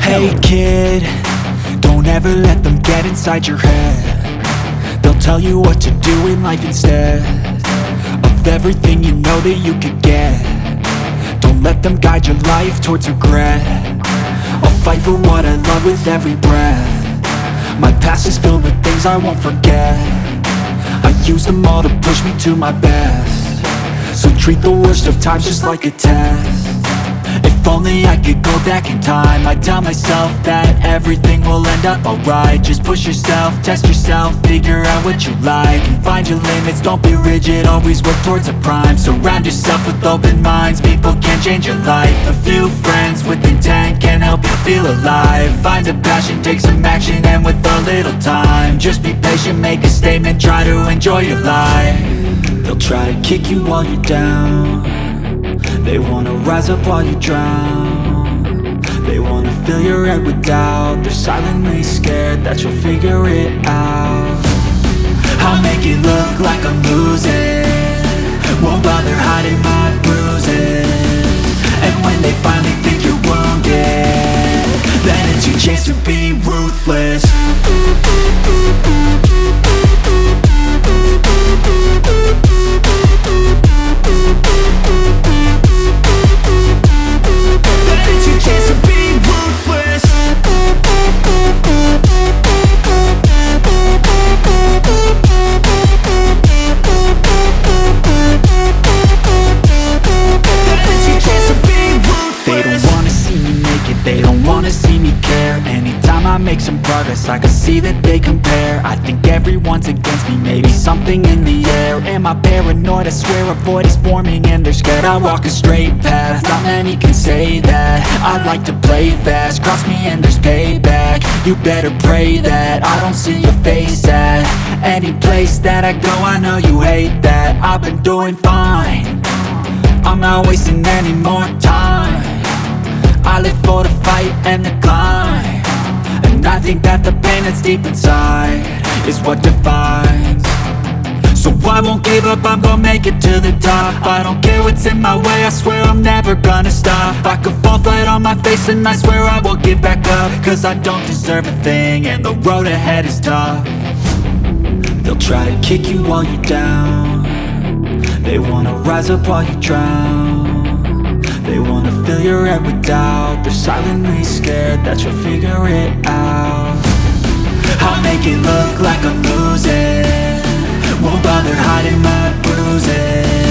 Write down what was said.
Hey kid, don't ever let them get inside your head. They'll tell you what to do in life instead of everything you know that you could get. Don't let them guide your life towards regret. I'll fight for what I love with every breath. My past is filled with things I won't forget. I use them all to push me to my best. So treat the worst of times just like a test. If only I could go back in time, I'd tell myself that everything will end up alright. Just push yourself, test yourself, figure out what you like, and find your limits, don't be rigid, always work towards a prime. Surround yourself with open minds, people can change your life. A few friends with intent can help you feel alive. Find a passion, take some action, and with a little time, just be patient, make a statement, try to enjoy your life. They'll try to kick you while you're down. They wanna rise up while you drown. They wanna fill your head with doubt. They're silently scared that you'll figure it out. I'll make it look like I'm losing, won't bother hiding my bruises. And when they finally think you're wounded, then it's your chance to be ruthless. They don't wanna see me care. Anytime I make some progress, I can see that they compare. I think everyone's against me, maybe something in the air. Am I paranoid? I swear a void is forming and they're scared I walk a straight path. Not many can say that. I like to play fast, cross me and there's payback. You better pray that I don't see your face at any place that I go. I know you hate that. I've been doing fine, I'm not wasting any more time. I live for the fight and the climb, and I think that the pain that's deep inside is what defines. So I won't give up, I'm gonna make it to the top. I don't care what's in my way, I swear I'm never gonna stop. I could fall flat on my face and I swear I will get back up, cause I don't deserve a thing and the road ahead is tough. They'll try to kick you while you're down. They wanna rise up while you drown. They wanna fill your head with doubt. They're silently scared that you'll figure it out. I'll make it look like I'm losing, won't bother hiding my bruises.